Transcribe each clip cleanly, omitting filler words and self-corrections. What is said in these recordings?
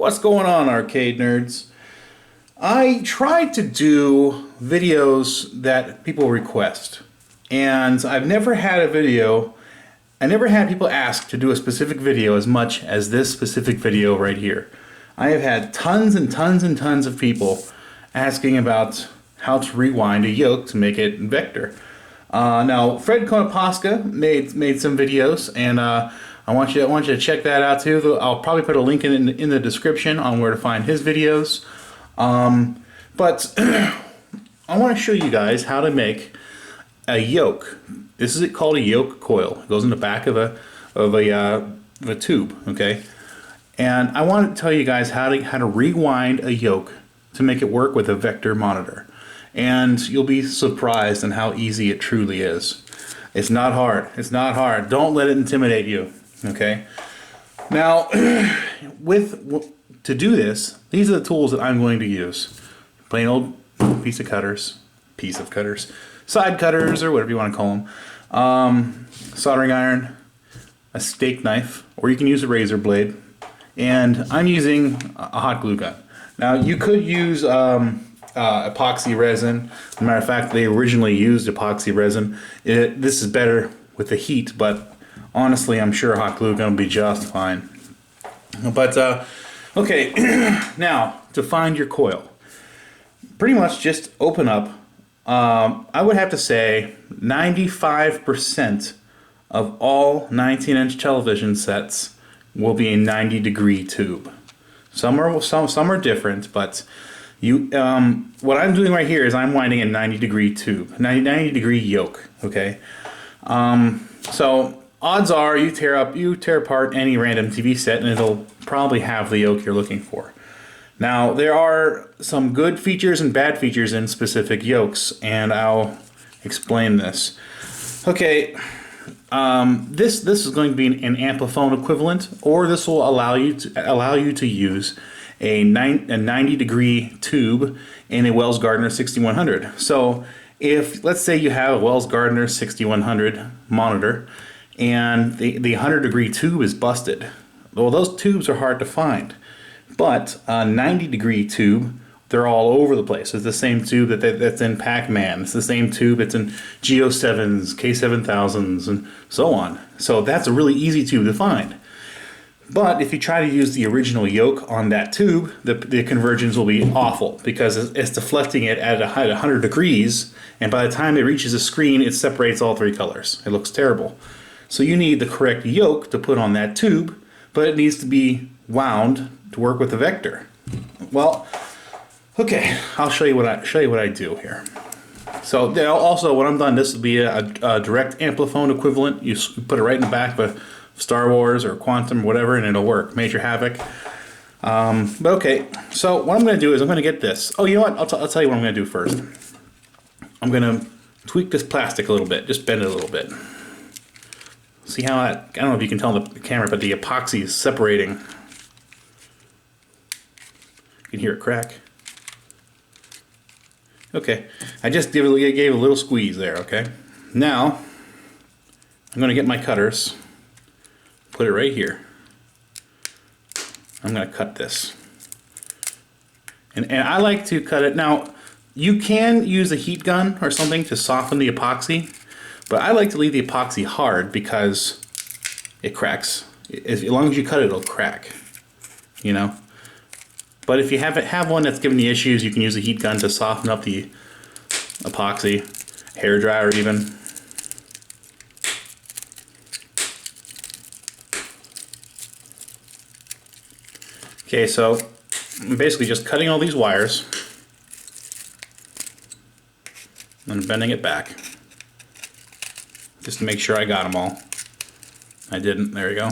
What's going on, arcade nerds? I try to do videos that people request, and I've never had a video, I never had people ask to do a specific video as much as this specific video right here. I have had tons and tons and tons of people asking about how to rewind a yoke to make it vector. Now, Fred Konopaska made some videos, and I want you to check that out too. I'll probably put a link in the description on where to find his videos. But I want to show you guys how to make a yoke. This is called a yoke coil. It goes in the back of a tube. Okay, and I want to tell you guys how to rewind a yoke to make it work with a vector monitor. And you'll be surprised on how easy it truly is. It's not hard. It's not hard. Don't let it intimidate you. Okay. Now, to do this, these are the tools that I'm going to use. Plain old piece of cutters, side cutters, or whatever you want to call them. Soldering iron, a steak knife, or you can use a razor blade. And I'm using a hot glue gun. Now, you could use epoxy resin. As a matter of fact, they originally used epoxy resin. This is better with the heat, but honestly, I'm sure hot glue gun will be just fine. But okay, now to find your coil, pretty much just open up. I would have to say 95% of all 19-inch television sets will be a 90-degree tube. Some are different, but what I'm doing right here is I'm winding a 90-degree tube, 90-degree yoke. Okay, so odds are you tear apart any random TV set and it'll probably have the yoke you're looking for. Now, there are some good features and bad features in specific yokes, and I'll explain this. Okay, this is going to be an amplifone equivalent, or this will allow you to use a 90-degree tube in a Wells Gardner 6100. So if, let's say you have a Wells Gardner 6100 monitor and the 100-degree tube is busted, well, those tubes are hard to find. But a 90-degree tube, they're all over the place. It's the same tube that's in Pac-Man. It's the same tube that's in G07s, K7000s, and so on. So that's a really easy tube to find. But if you try to use the original yoke on that tube, the convergence will be awful because it's deflecting it at 100 degrees, and by the time it reaches the screen, it separates all three colors. It looks terrible. So you need the correct yoke to put on that tube, but it needs to be wound to work with the vector. Well, okay, I'll show you what I do here. So also, when I'm done, this will be a direct amplifone equivalent. You put it right in the back of a Star Wars or Quantum or whatever, and it'll work. Major Havoc. But okay, so what I'm going to do is I'm going to get this. Oh, you know what? I'll tell you what I'm going to do first. I'm going to tweak this plastic a little bit. Just bend it a little bit. See how that, I don't know if you can tell on the camera, but the epoxy is separating. You can hear it crack. Okay, I just gave a little squeeze there, okay? Now, I'm going to get my cutters, put it right here. I'm going to cut this. And I like to cut it. Now, you can use a heat gun or something to soften the epoxy, but I like to leave the epoxy hard because it cracks. As long as you cut it, it'll crack, you know? But if you have one that's giving you issues, you can use a heat gun to soften up the epoxy, hair dryer even. Okay, so I'm basically just cutting all these wires and bending it back just to make sure I got them all. I didn't. There we go.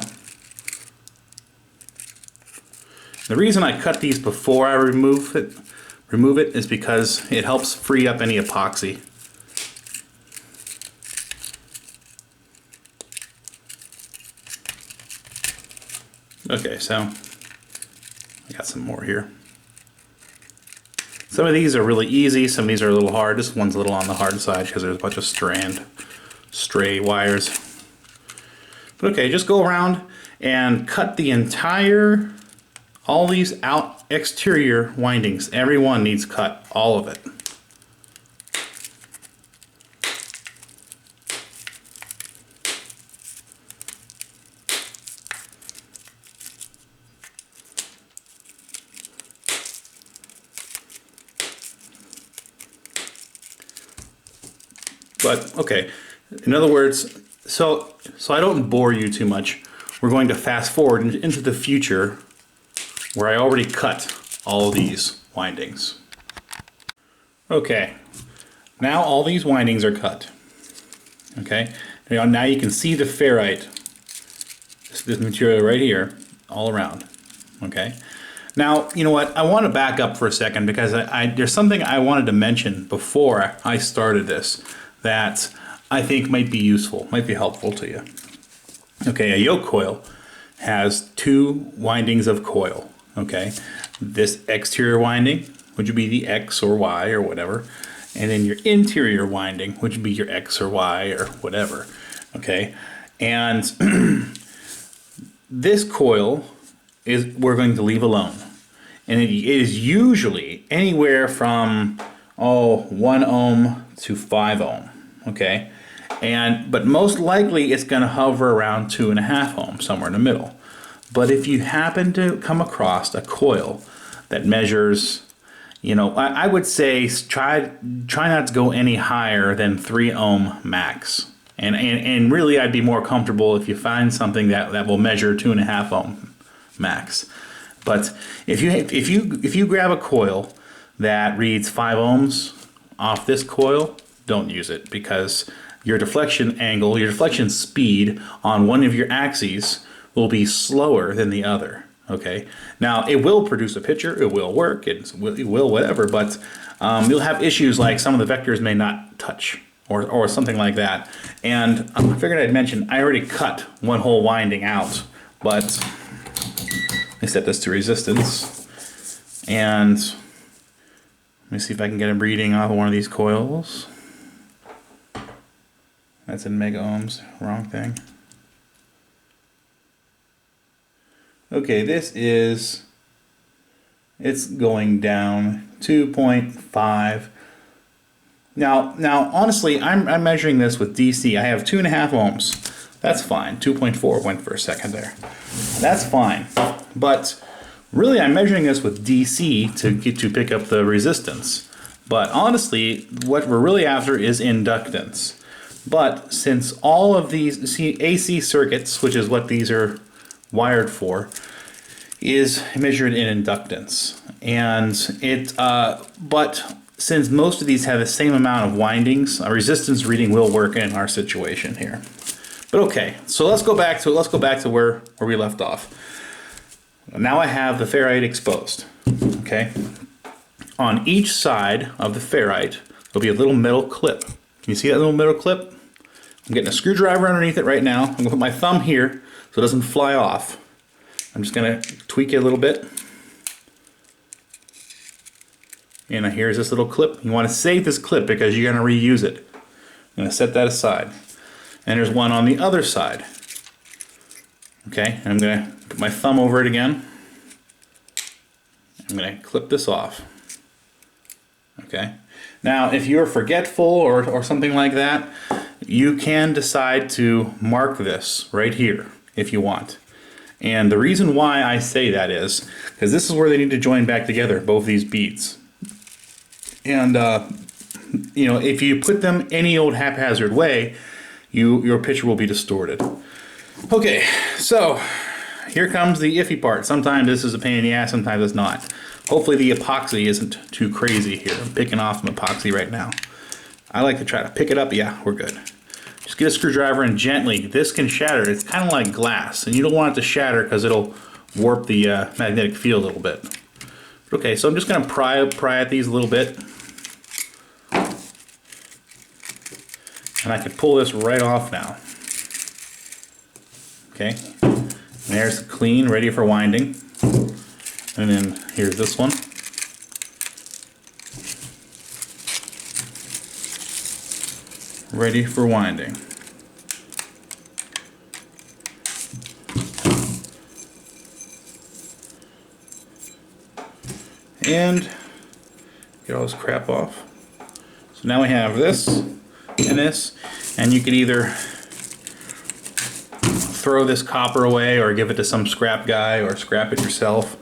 The reason I cut these before I remove it is because it helps free up any epoxy. Okay, so I got some more here. Some of these are really easy, some of these are a little hard. This one's a little on the hard side because there's a bunch of stray wires. But okay, just go around and cut the entire All these exterior windings, every one needs cut, all of it. But okay, in other words, so I don't bore you too much, we're going to fast forward into the future where I already cut all of these windings. Okay, now all these windings are cut. Okay, now you can see the ferrite, this material right here, all around. Okay, now you know what? I want to back up for a second because there's something I wanted to mention before I started this that I think might be useful, might be helpful to you. Okay, a yoke coil has two windings of coil. Okay, this exterior winding, which would be the X or Y or whatever, and then your interior winding, which would be your X or Y or whatever. Okay, and this coil we're going to leave alone, and it is usually anywhere from 1 ohm to 5 ohm. Okay, but most likely it's going to hover around 2.5 ohm, somewhere in the middle. But if you happen to come across a coil that measures, you know, I would say try not to go any higher than 3 ohm max. And really I'd be more comfortable if you find something that will measure 2.5 ohm max. But if you grab a coil that reads 5 ohms off this coil, don't use it, because your deflection angle, your deflection speed on one of your axes will be slower than the other. Okay, now it will produce a picture, it will work, it will whatever, but you'll have issues like some of the vectors may not touch or something like that. And I figured I'd mention I already cut one whole winding out, but let me set this to resistance, and let me see if I can get a reading off of one of these coils. That's in mega ohms, wrong thing. Okay, it's going down 2.5. Now, honestly, I'm measuring this with DC. I have 2.5 ohms. That's fine. 2.4 went for a second there. That's fine. But really, I'm measuring this with DC to pick up the resistance. But honestly, what we're really after is inductance. But since all of these AC circuits, which is what these are wired for, is measured in inductance, and but since most of these have the same amount of windings, a resistance reading will work in our situation here. But okay, so let's go back to where we left off. Now I have the ferrite exposed. Okay, on each side of the ferrite there'll be a little metal clip. Can you see that little metal clip? I'm getting a screwdriver underneath it right now. I'm going to put my thumb here so it doesn't fly off. I'm just going to tweak it a little bit. And here's this little clip. You want to save this clip because you're going to reuse it. I'm going to set that aside. And there's one on the other side. Okay, and I'm going to put my thumb over it again. I'm going to clip this off. Okay. Now, if you're forgetful or something like that, you can decide to mark this right here if you want. And the reason why I say that is because this is where they need to join back together, both these beads. And you know, if you put them any old haphazard way, your picture will be distorted. Okay, so here comes the iffy part. Sometimes this is a pain in the ass, sometimes it's not. Hopefully the epoxy isn't too crazy here. I'm picking off some epoxy right now. I like to try to pick it up. Yeah, we're good. Just get a screwdriver and gently, this can shatter. It's kind of like glass, and you don't want it to shatter because it'll warp the magnetic field a little bit. Okay, so I'm just going to pry at these a little bit. And I can pull this right off now. Okay, and there's clean, ready for winding. And then here's this one. Ready for winding. and get all this crap off. So now we have this and this, and you could either throw this copper away or give it to some scrap guy or scrap it yourself.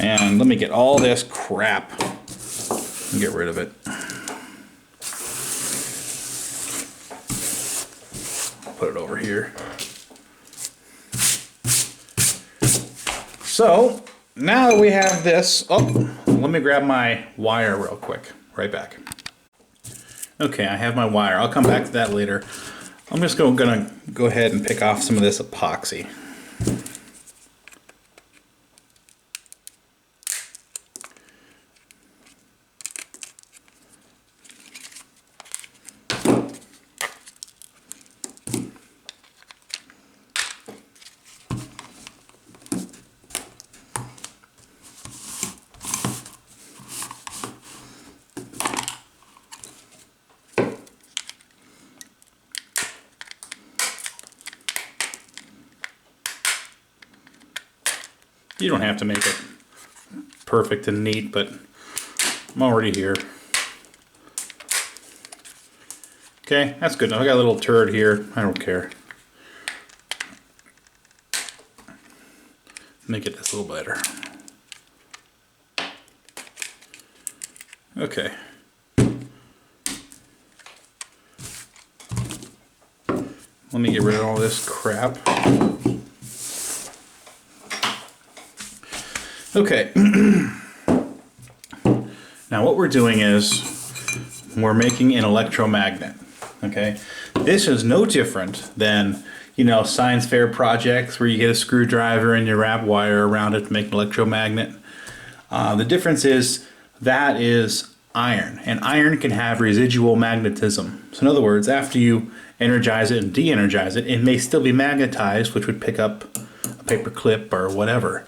And let me get all this crap and get rid of it. Put it over here. So now that we have this, oh, let me grab my wire real quick. Right back. Okay, I have my wire. I'll come back to that later. I'm just gonna go ahead and pick off some of this epoxy. You don't have to make it perfect and neat, but I'm already here. Okay, that's good enough. I got a little turd here. I don't care. Make it this a little better. Okay. Let me get rid of all this crap. Okay. Now what we're doing is we're making an electromagnet. Okay. This is no different than, you know, science fair projects where you get a screwdriver and you wrap wire around it to make an electromagnet. The difference is that is iron, and iron can have residual magnetism. So in other words, after you energize it and de-energize it, it may still be magnetized, which would pick up a paper clip or whatever.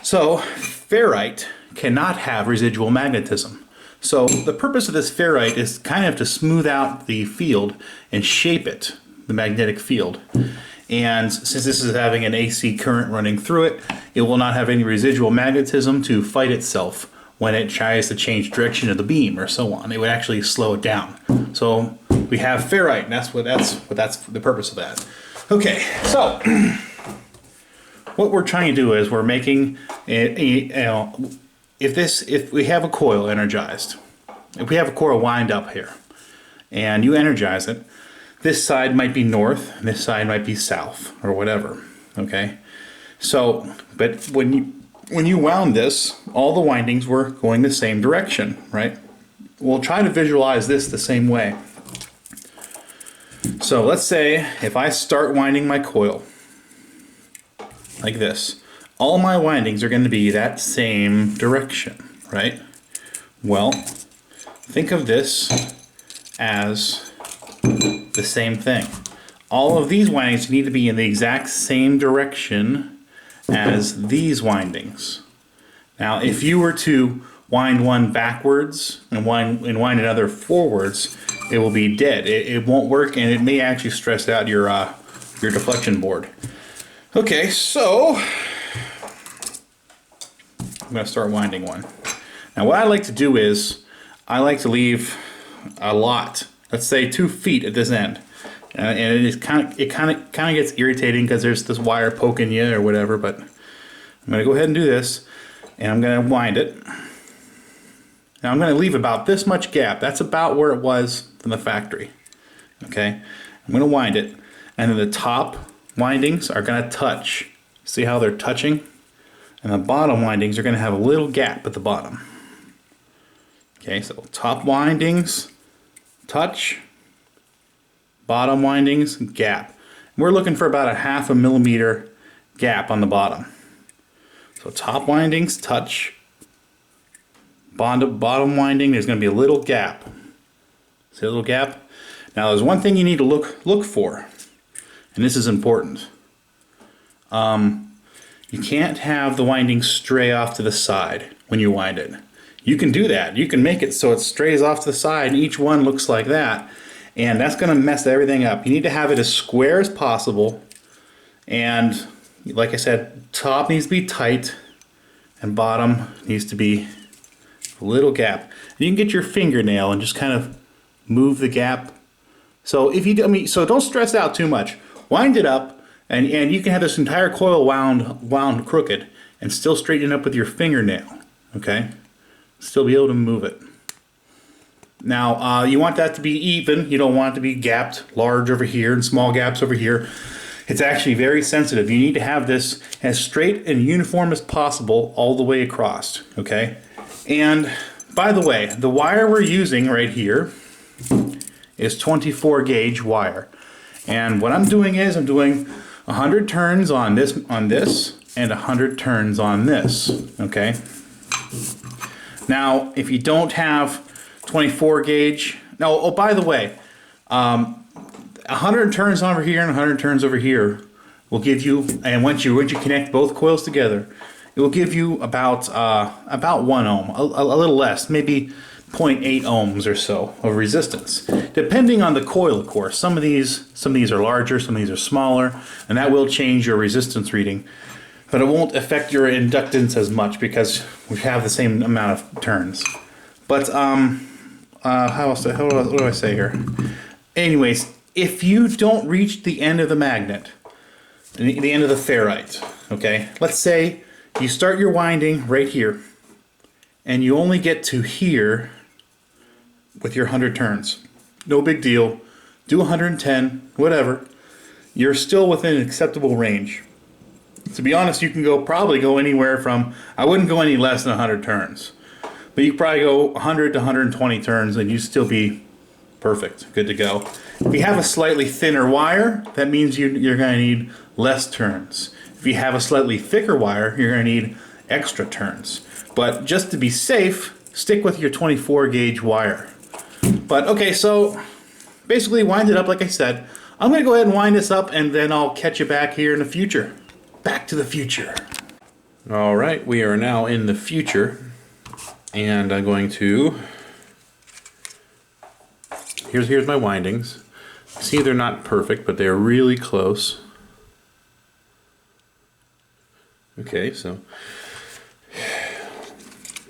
So ferrite cannot have residual magnetism. So the purpose of this ferrite is kind of to smooth out the field and shape it, the magnetic field. And since this is having an AC current running through it, it will not have any residual magnetism to fight itself when it tries to change direction of the beam or so on. It would actually slow it down. So we have ferrite, and that's the purpose of that. Okay, so what we're trying to do is we're making if we have a coil energized, if we have a coil wind up here, and you energize it, this side might be north, and this side might be south, or whatever. Okay, so but when you wound this, all the windings were going the same direction, right? We'll try to visualize this the same way. So let's say if I start winding my coil like this, all my windings are going to be that same direction, right? Well, think of this as the same thing. All of these windings need to be in the exact same direction as these windings. Now, if you were to wind one backwards and wind another forwards, it will be dead. It won't work, and it may actually stress out your deflection board. Okay, so I'm going to start winding one. Now, what I like to do is I like to leave a lot. Let's say 2 feet at this end, and it kind of gets irritating because there's this wire poking you or whatever. But I'm going to go ahead and do this, and I'm going to wind it. Now I'm going to leave about this much gap. That's about where it was from the factory. Okay, I'm going to wind it, and then the top windings are going to touch. See how they're touching? And the bottom windings are going to have a little gap at the bottom. Okay, so top windings touch, bottom windings gap. We're looking for about a 0.5 millimeter gap on the bottom. So top windings touch, bottom winding, there's going to be a little gap. See a little gap? Now there's one thing you need to look for, and this is important. You can't have the winding stray off to the side when you wind it. You can do that. You can make it so it strays off to the side and each one looks like that, and that's going to mess everything up. You need to have it as square as possible, and like I said, top needs to be tight and bottom needs to be a little gap. And you can get your fingernail and just kind of move the gap. So if you, so don't stress out too much. Wind it up, and you can have this entire coil wound crooked and still straighten it up with your fingernail. Okay, still be able to move it. Now you want that to be even. You don't want it to be gapped large over here and small gaps over here. It's actually very sensitive. You need to have this as straight and uniform as possible all the way across. Okay, and by the way, the wire we're using right here is 24 gauge wire. And what I'm doing is I'm doing 100 turns on this and 100 turns on this. Okay. Now, if you don't have 24 gauge, no. Oh, by the way, 100 turns over here and 100 turns over here will give you. And once you connect both coils together, it will give you about 1 ohm, a little less, maybe 0.8 ohms or so of resistance, depending on the coil, of course. Some of these are larger, some of these are smaller, and that will change your resistance reading. But it won't affect your inductance as much because we have the same amount of turns. But what do I say here? Anyways, if you don't reach the end of the magnet, the end of the ferrite, okay? Let's say you start your winding right here, and you only get to here with your 100 turns. No big deal. Do 110, whatever. You're still within an acceptable range. To be honest, you can probably go anywhere from, I wouldn't go any less than 100 turns. But you probably go 100 to 120 turns and you'd still be perfect, good to go. If you have a slightly thinner wire, that means you're going to need less turns. If you have a slightly thicker wire, you're going to need extra turns. But just to be safe, stick with your 24 gauge wire. But okay, so basically wind it up like I said. I'm going to go ahead and wind this up and then I'll catch you back here in the future. Back to the future. Alright, we are now in the future. And I'm going to... Here's my windings. See, they're not perfect, but they're really close. Okay, so...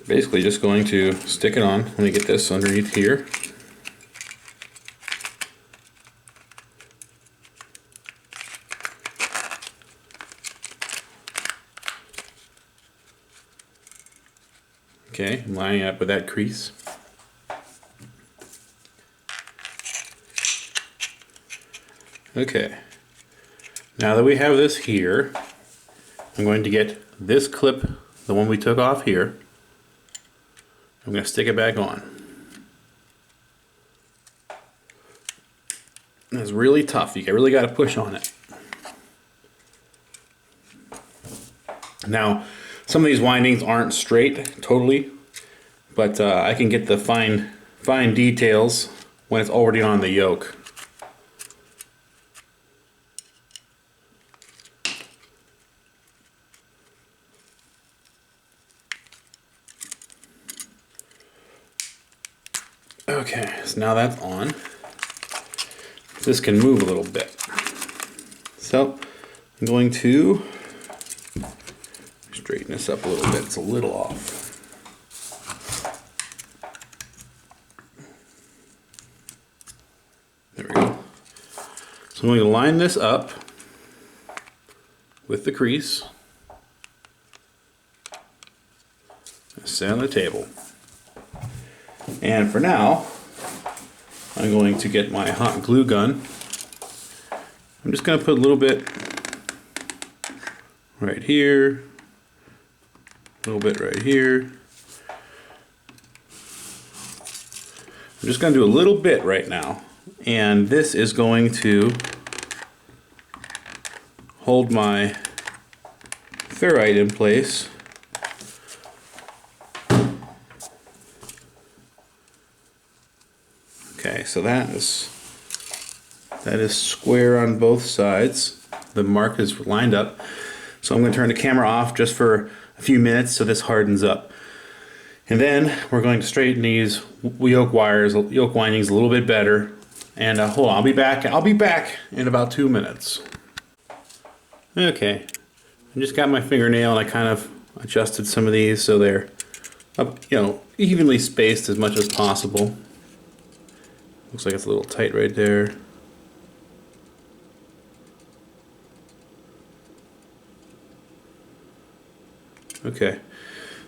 basically just going to stick it on. Let me get this underneath here. Okay, I'm lining up with that crease. Okay, now that we have this here, I'm going to get this clip, the one we took off here. I'm going to stick it back on. It's really tough. You really got to push on it. Now, some of these windings aren't straight totally, but I can get the fine details when it's already on the yoke. Okay, so now that's on. This can move a little bit. So I'm going to straighten this up a little bit. It's a little off. There we go. So I'm going to line this up with the crease. Set on the table. And for now, I'm going to get my hot glue gun. I'm just going to put a little bit right here, a little bit right here. I'm just going to do a little bit right now, and this is going to hold my ferrite in place. Okay, so that is square on both sides. The mark is lined up. So I'm going to turn the camera off just for a few minutes so this hardens up. And then we're going to straighten these yoke windings a little bit better. And hold on, I'll be back in about 2 minutes. Okay, I just got my fingernail and I kind of adjusted some of these so they're up, evenly spaced as much as possible. Looks like it's a little tight right there. Okay,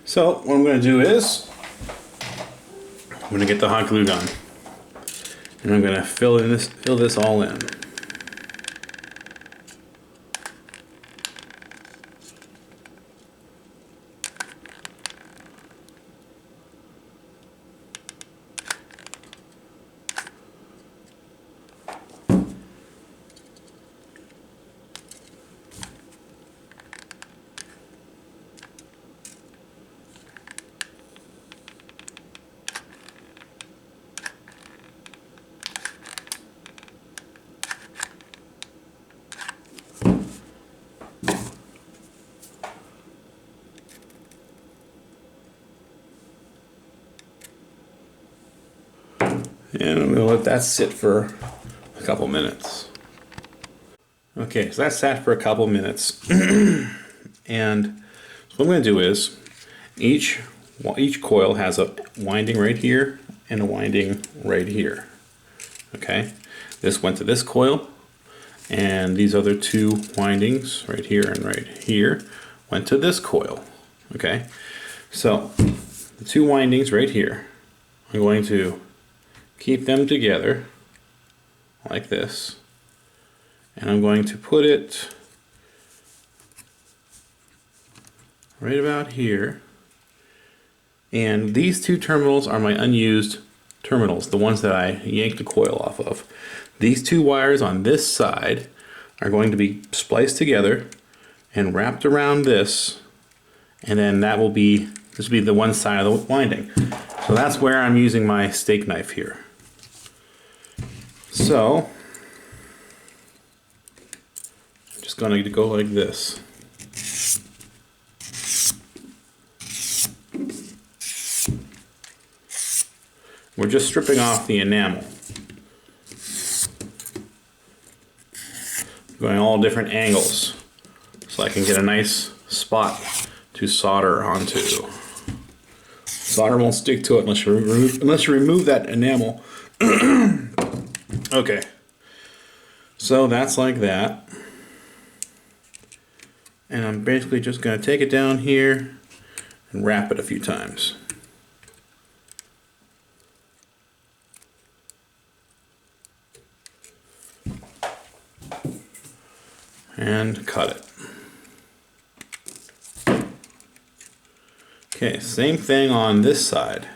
so what I'm going to do is I'm going to get the hot glue gun, and I'm going to fill this all in. And I'm going to let that sit for a couple minutes. Okay, so that sat for a couple minutes. And so what I'm going to do is each coil has a winding right here and a winding right here. Okay, this went to this coil, and these other two windings right here and right here went to this coil. Okay, so the two windings right here, I'm going to keep them together like this, and I'm going to put it right about here. And these two terminals are my unused terminals, the ones that I yanked the coil off of. These two wires on this side are going to be spliced together and wrapped around this, and then this will be the one side of the winding. So that's where I'm using my steak knife here. So I'm just going to go like this. We're just stripping off the enamel. Going all different angles so I can get a nice spot to solder onto. Solder won't stick to it unless you remove that enamel. Okay, so that's like that. And I'm basically just going to take it down here and wrap it a few times. And cut it. Okay, same thing on this side.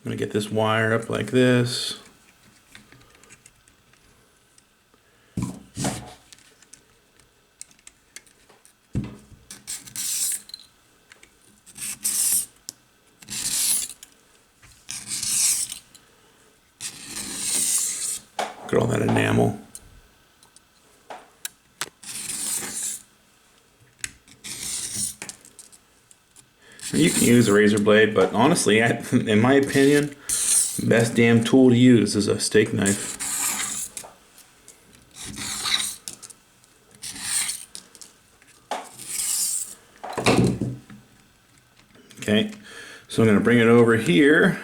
I'm going to get this wire up like this. Look at all that enamel. You can use a razor blade, but honestly, in my opinion, the best damn tool to use is a steak knife. Okay, so I'm going to bring it over here.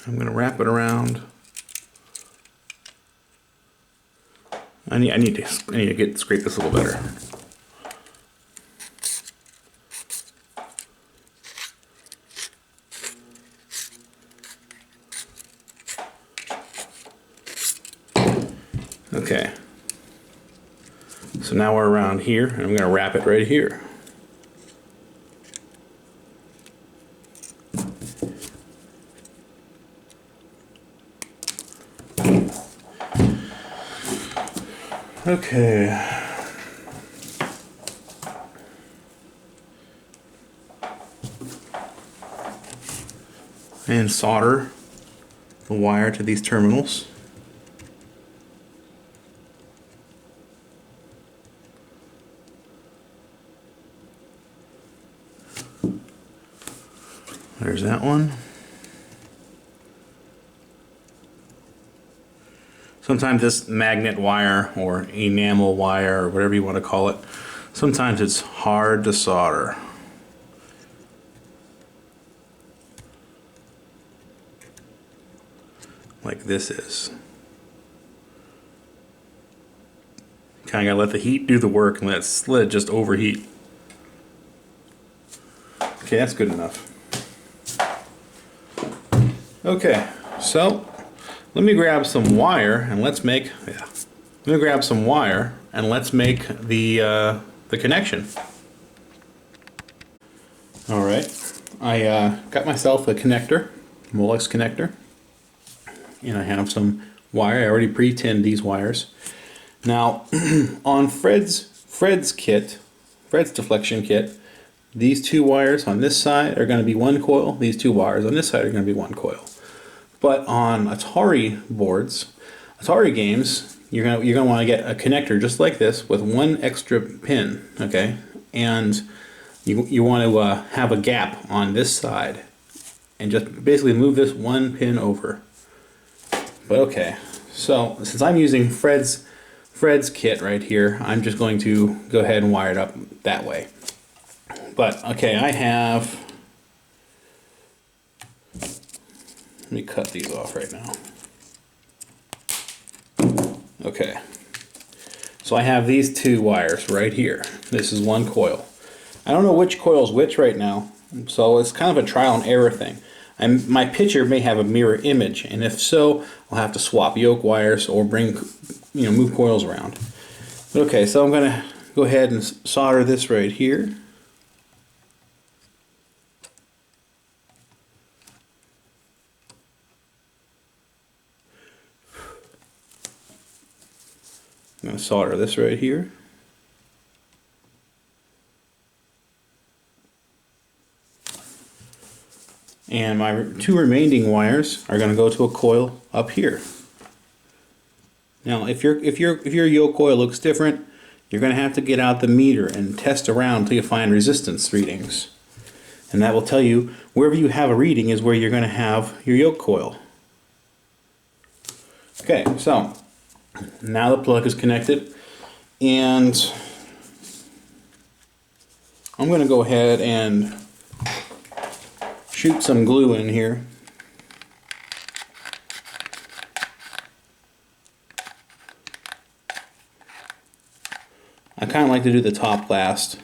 I'm going to wrap it around. I need to scrape this a little better. Okay. So now we're around here, and I'm going to wrap it right here. Okay. And solder the wire to these terminals. There's that one. Sometimes this magnet wire or enamel wire or whatever you want to call it, sometimes it's hard to solder. Like this is. Kind of gotta let the heat do the work and let it just overheat. Okay, that's good enough. Okay, so let me grab some wire and let's make the connection. All right, I got myself a connector, Molex connector, and I have some wire. I already pre-tinned these wires. Now, on Fred's deflection kit, these two wires on this side are going to be one coil. These two wires on this side are going to be one coil. But on Atari boards, Atari games, you're gonna want to get a connector just like this with one extra pin, okay? And you want to have a gap on this side, and just basically move this one pin over. But okay, so since I'm using Fred's kit right here, I'm just going to go ahead and wire it up that way. But okay, I have, let me cut these off right now. Okay, so I have these two wires right here. This is one coil. I don't know which coil is which right now, so it's kind of a trial and error thing. My picture may have a mirror image, and if so, I'll have to swap yoke wires or move coils around. But okay, so I'm gonna go ahead and solder this right here. I'm going to solder this right here. And my two remaining wires are going to go to a coil up here. Now, if your yoke coil looks different, you're going to have to get out the meter and test around until you find resistance readings. And that will tell you wherever you have a reading is where you're going to have your yoke coil. Okay, so now the plug is connected, and I'm going to go ahead and shoot some glue in here. I kind of like to do the top last.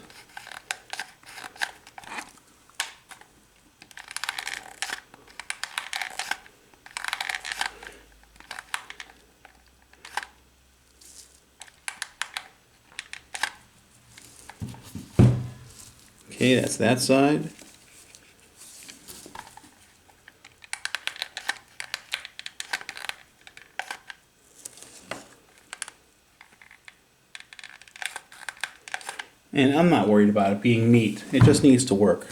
Okay, that's that side. And I'm not worried about it being neat. It just needs to work.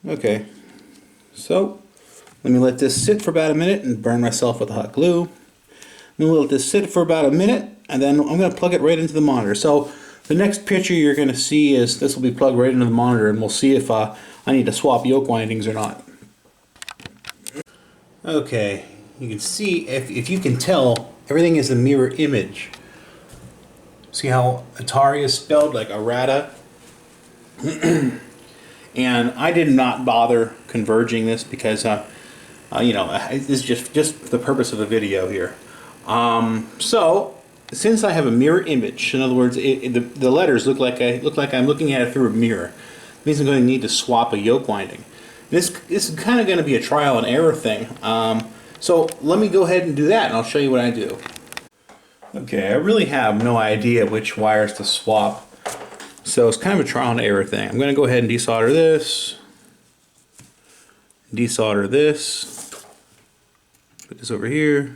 Okay, so let me let this sit for about a minute and burn myself with the hot glue. I'm going to let this sit for about a minute, and then I'm going to plug it right into the monitor. So the next picture you're going to see is this will be plugged right into the monitor, and we'll see if I need to swap yoke windings or not. Okay, you can see, if you can tell, everything is a mirror image. See how Atari is spelled like errata? And I did not bother converging this because, this is just the purpose of the video here. So, since I have a mirror image, in other words, the letters look like I'm looking at it through a mirror, it means I'm going to need to swap a yoke winding. This is kind of going to be a trial and error thing. So let me go ahead and do that, and I'll show you what I do. Okay, I really have no idea which wires to swap, so it's kind of a trial and error thing. I'm going to go ahead and desolder this, put this over here,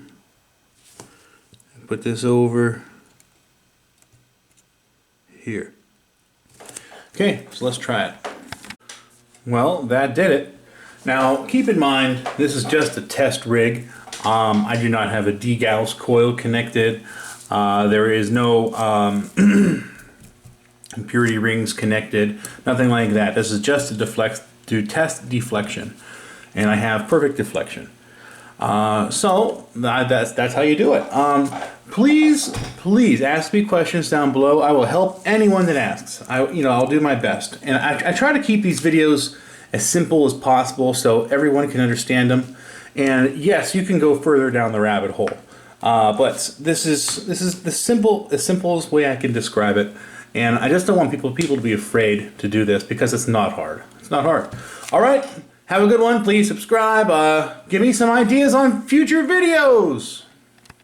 put this over here. Okay, so let's try it. Well, that did it. Now, keep in mind, this is just a test rig. I do not have a D-Gauss coil connected. There is no impurity rings connected, nothing like that. This is just to test deflection, and I have perfect deflection. So that's how you do it. Please ask me questions down below. I will help anyone that asks. I'll do my best, and I try to keep these videos as simple as possible so everyone can understand them. And yes, you can go further down the rabbit hole, but this is the simplest way I can describe it. And I just don't want people to be afraid to do this, because it's not hard. It's not hard. All right. Have a good one. Please subscribe. Give me some ideas on future videos.